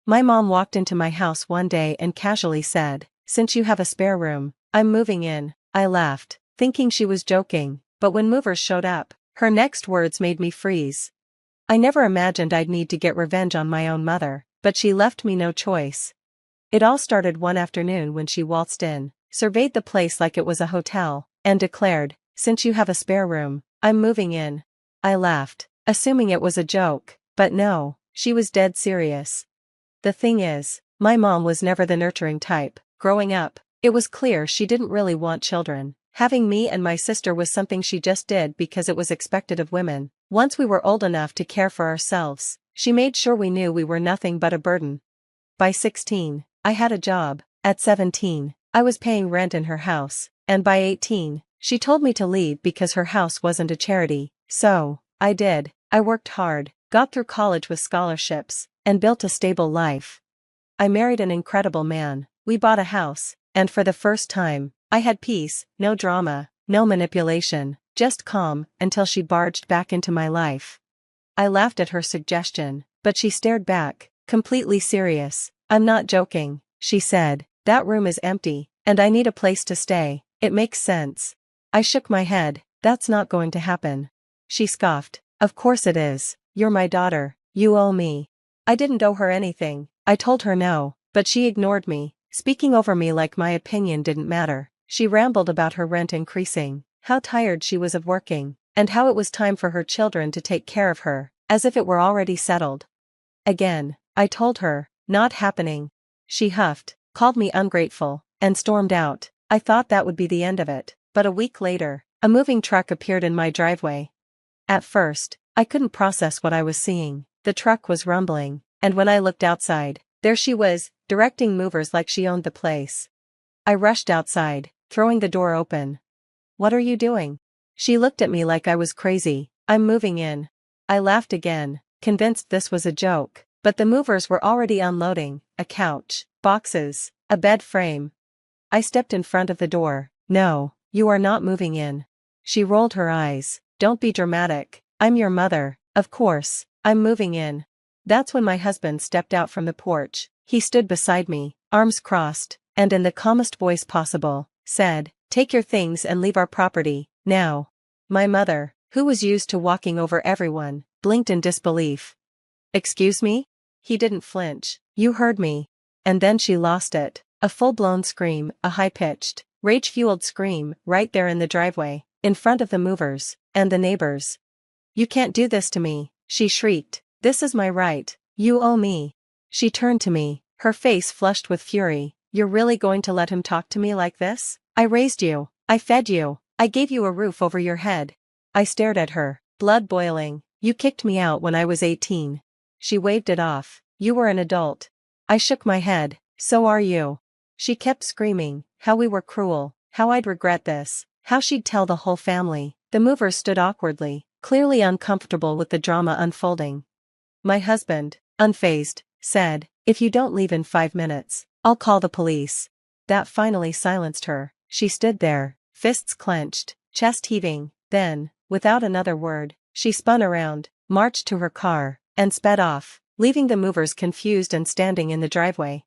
My mom walked into my house one day and casually said, "Since you have a spare room, I'm moving in." I laughed, thinking she was joking, but when movers showed up, her next words made me freeze. I never imagined I'd need to get revenge on my own mother, but she left me no choice. It all started one afternoon when she waltzed in, surveyed the place like it was a hotel, and declared, "Since you have a spare room, I'm moving in." I laughed, assuming it was a joke, but no, she was dead serious. The thing is, my mom was never the nurturing type. Growing up, it was clear she didn't really want children. Having me and my sister was something she just did because it was expected of women. Once we were old enough to care for ourselves, she made sure we knew we were nothing but a burden. By 16, I had a job. At 17, I was paying rent in her house, and by 18, she told me to leave because her house wasn't a charity. So, I did. I worked hard, got through college with scholarships, and built a stable life. I married an incredible man, we bought a house, and for the first time, I had peace, no drama, no manipulation, just calm, until she barged back into my life. I laughed at her suggestion, but she stared back, completely serious. "I'm not joking," she said. "That room is empty, and I need a place to stay. It makes sense." I shook my head. "That's not going to happen." She scoffed. "Of course it is. You're my daughter. You owe me." I didn't owe her anything. I told her no, but she ignored me, speaking over me like my opinion didn't matter. She rambled about her rent increasing, how tired she was of working, and how it was time for her children to take care of her, as if it were already settled. Again, I told her, "Not happening." She huffed, called me ungrateful, and stormed out. I thought that would be the end of it, but a week later, a moving truck appeared in my driveway. At first, I couldn't process what I was seeing. The truck was rumbling, and when I looked outside, there she was, directing movers like she owned the place. I rushed outside, throwing the door open. "What are you doing?" She looked at me like I was crazy. "I'm moving in." I laughed again, convinced this was a joke, but the movers were already unloading, a couch, boxes, a bed frame. I stepped in front of the door. "No, you are not moving in." She rolled her eyes. "Don't be dramatic. I'm your mother. Of course, I'm moving in." That's when my husband stepped out from the porch. He stood beside me, arms crossed, and in the calmest voice possible, said, "Take your things and leave our property, now." My mother, who was used to walking over everyone, blinked in disbelief. "Excuse me?" He didn't flinch. "You heard me." And then she lost it. A full-blown scream, a high-pitched, rage-fueled scream, right there in the driveway, in front of the movers, and the neighbors. "You can't do this to me," she shrieked. "This is my right. You owe me." She turned to me, her face flushed with fury. "You're really going to let him talk to me like this? I raised you. I fed you. I gave you a roof over your head." I stared at her, blood boiling. "You kicked me out when I was 18. She waved it off. "You were an adult." I shook my head. "So are you." She kept screaming, how we were cruel, how I'd regret this, how she'd tell the whole family. The movers stood awkwardly, clearly uncomfortable with the drama unfolding. My husband, unfazed, said, "If you don't leave in 5 minutes, I'll call the police." That finally silenced her. She stood there, fists clenched, chest heaving. Then, without another word, she spun around, marched to her car, and sped off, leaving the movers confused and standing in the driveway.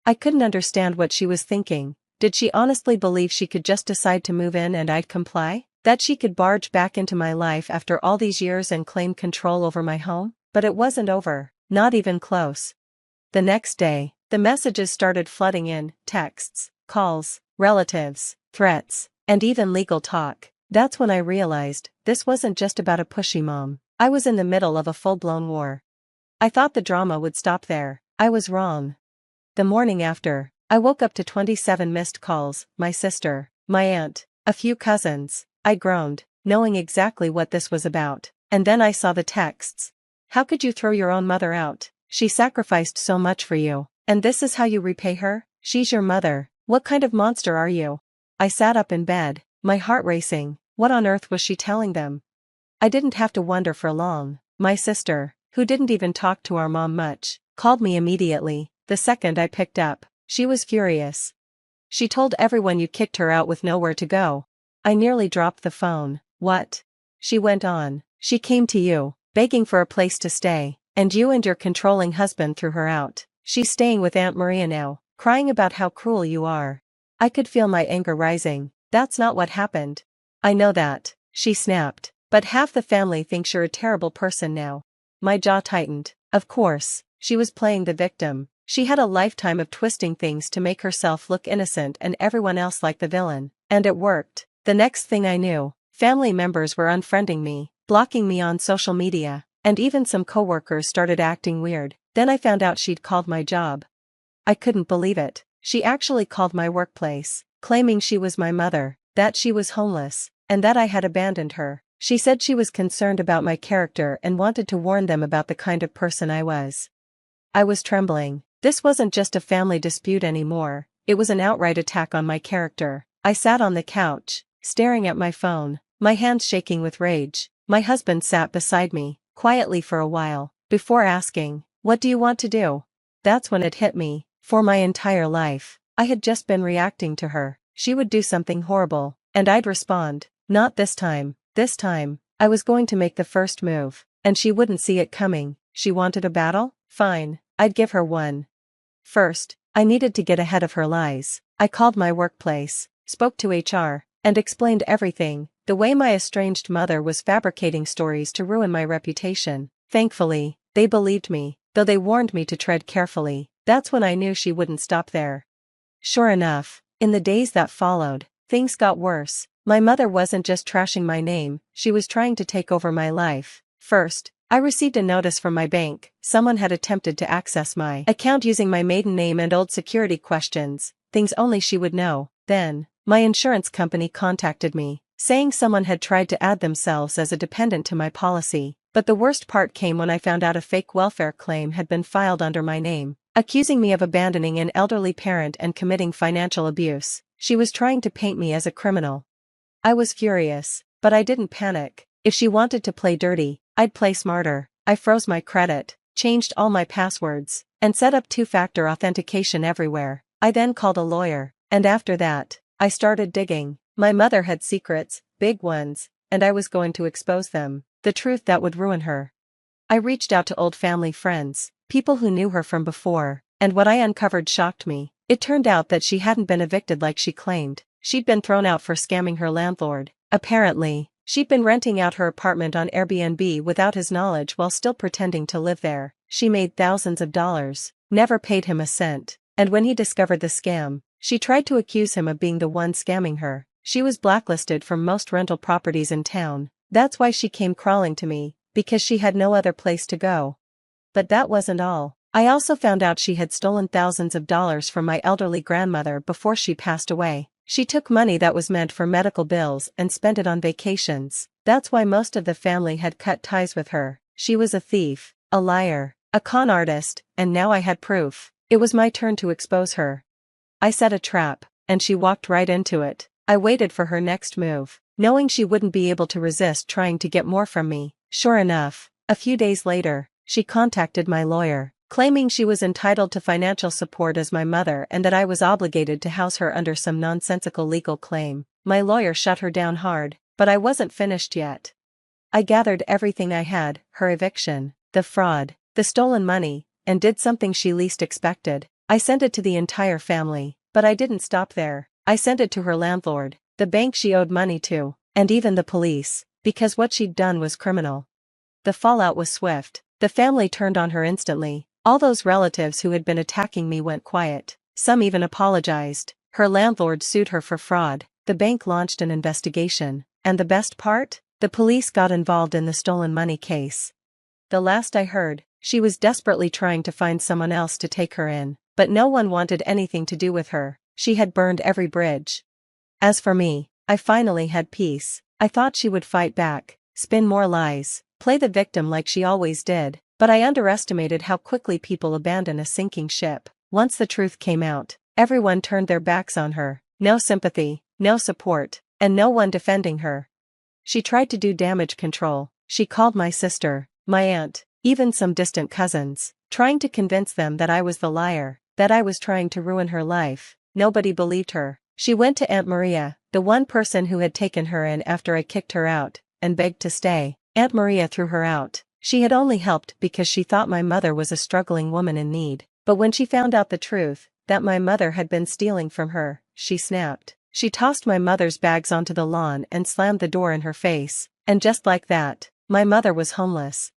I couldn't understand what she was thinking. Did she honestly believe she could just decide to move in and I'd comply? That she could barge back into my life after all these years and claim control over my home? But it wasn't over, not even close. The next day, the messages started flooding in, texts, calls, relatives, threats, and even legal talk. That's when I realized, this wasn't just about a pushy mom. I was in the middle of a full-blown war. I thought the drama would stop there. I was wrong. The morning after, I woke up to 27 missed calls, my sister, my aunt, a few cousins. I groaned, knowing exactly what this was about. And then I saw the texts. "How could you throw your own mother out? She sacrificed so much for you, and this is how you repay her? She's your mother. What kind of monster are you?" I sat up in bed, my heart racing. What on earth was she telling them? I didn't have to wonder for long. My sister, who didn't even talk to our mom much, called me immediately, the second I picked up. She was furious. "She told everyone you kicked her out with nowhere to go." I nearly dropped the phone. "What?" She went on. "She came to you, begging for a place to stay, and you and your controlling husband threw her out. She's staying with Aunt Maria now, crying about how cruel you are. I could feel my anger rising. That's not what happened. I know that, she snapped. But half the family thinks you're a terrible person now. My jaw tightened. Of course, she was playing the victim. She had a lifetime of twisting things to make herself look innocent and everyone else like the villain. And it worked. The next thing I knew, family members were unfriending me, blocking me on social media, and even some coworkers started acting weird. Then I found out she'd called my job. I couldn't believe it. She actually called my workplace, claiming she was my mother, that she was homeless, and that I had abandoned her. She said she was concerned about my character and wanted to warn them about the kind of person I was. I was trembling. This wasn't just a family dispute anymore, it was an outright attack on my character. I sat on the couch, staring at my phone, my hands shaking with rage. My husband sat beside me, quietly for a while, before asking, "What do you want to do?" That's when it hit me. For my entire life, I had just been reacting to her. She would do something horrible, and I'd respond. Not this time. This time, I was going to make the first move, and she wouldn't see it coming. She wanted a battle? Fine, I'd give her one. First, I needed to get ahead of her lies. I called my workplace, spoke to HR, and explained everything, the way my estranged mother was fabricating stories to ruin my reputation. Thankfully, they believed me, though they warned me to tread carefully. That's when I knew she wouldn't stop there. Sure enough, in the days that followed, things got worse. My mother wasn't just trashing my name, she was trying to take over my life. First, I received a notice from my bank. Someone had attempted to access my account using my maiden name and old security questions, things only she would know. Then, my insurance company contacted me, saying someone had tried to add themselves as a dependent to my policy. But the worst part came when I found out a fake welfare claim had been filed under my name, accusing me of abandoning an elderly parent and committing financial abuse. She was trying to paint me as a criminal. I was furious, but I didn't panic. If she wanted to play dirty, I'd play smarter. I froze my credit, changed all my passwords, and set up two-factor authentication everywhere. I then called a lawyer, and after that, I started digging. My mother had secrets, big ones, and I was going to expose them, the truth that would ruin her. I reached out to old family friends, people who knew her from before, and what I uncovered shocked me. It turned out that she hadn't been evicted like she claimed. She'd been thrown out for scamming her landlord. Apparently, she'd been renting out her apartment on Airbnb without his knowledge while still pretending to live there. She made thousands of dollars, never paid him a cent, and when he discovered the scam, she tried to accuse him of being the one scamming her. She was blacklisted from most rental properties in town. That's why she came crawling to me, because she had no other place to go. But that wasn't all. I also found out she had stolen thousands of dollars from my elderly grandmother before she passed away. She took money that was meant for medical bills and spent it on vacations. That's why most of the family had cut ties with her. She was a thief, a liar, a con artist, and now I had proof. It was my turn to expose her. I set a trap, and she walked right into it. I waited for her next move, knowing she wouldn't be able to resist trying to get more from me. Sure enough, a few days later, she contacted my lawyer, claiming she was entitled to financial support as my mother and that I was obligated to house her under some nonsensical legal claim. My lawyer shut her down hard, but I wasn't finished yet. I gathered everything I had, her eviction, the fraud, the stolen money, and did something she least expected. I sent it to the entire family, but I didn't stop there. I sent it to her landlord, the bank she owed money to, and even the police, because what she'd done was criminal. The fallout was swift. The family turned on her instantly. All those relatives who had been attacking me went quiet. Some even apologized. Her landlord sued her for fraud. The bank launched an investigation. And the best part? The police got involved in the stolen money case. The last I heard, she was desperately trying to find someone else to take her in, but no one wanted anything to do with her. She had burned every bridge. As for me, I finally had peace. I thought she would fight back, spin more lies, play the victim like she always did. But I underestimated how quickly people abandon a sinking ship. Once the truth came out, everyone turned their backs on her. No sympathy, no support, and no one defending her. She tried to do damage control. She called my sister, my aunt, even some distant cousins, trying to convince them that I was the liar, that I was trying to ruin her life. Nobody believed her. She went to Aunt Maria, the one person who had taken her in after I kicked her out, and begged to stay. Aunt Maria threw her out. She had only helped because she thought my mother was a struggling woman in need. But when she found out the truth, that my mother had been stealing from her, she snapped. She tossed my mother's bags onto the lawn and slammed the door in her face, and just like that, my mother was homeless.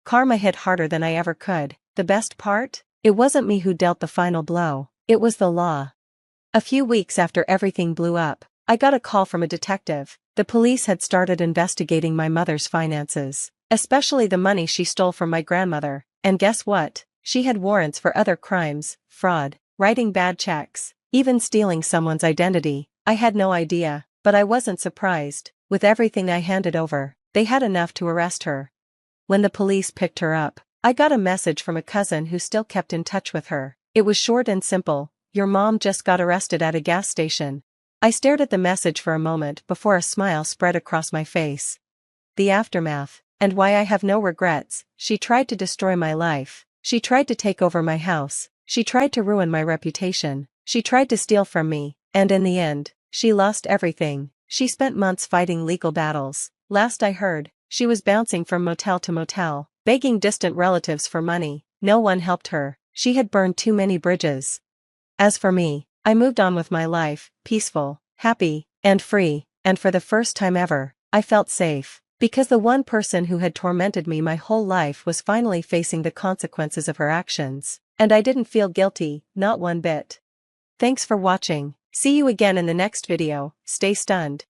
Karma hit harder than I ever could. The best part? It wasn't me who dealt the final blow, it was the law. A few weeks after everything blew up, I got a call from a detective. The police had started investigating my mother's finances, especially the money she stole from my grandmother, and guess what? She had warrants for other crimes, fraud, writing bad checks, even stealing someone's identity. I had no idea, but I wasn't surprised. With everything I handed over, they had enough to arrest her. When the police picked her up, I got a message from a cousin who still kept in touch with her. It was short and simple: "Your mom just got arrested at a gas station." I stared at the message for a moment before a smile spread across my face. The aftermath, and why I have no regrets. She tried to destroy my life. She tried to take over my house. She tried to ruin my reputation. She tried to steal from me, and in the end, she lost everything. She spent months fighting legal battles. Last I heard, she was bouncing from motel to motel, begging distant relatives for money. No one helped her. She had burned too many bridges. As for me, I moved on with my life, peaceful, happy, and free, and for the first time ever, I felt safe. Because the one person who had tormented me my whole life was finally facing the consequences of her actions. And I didn't feel guilty, not one bit. Thanks for watching. See you again in the next video. Stay stunned.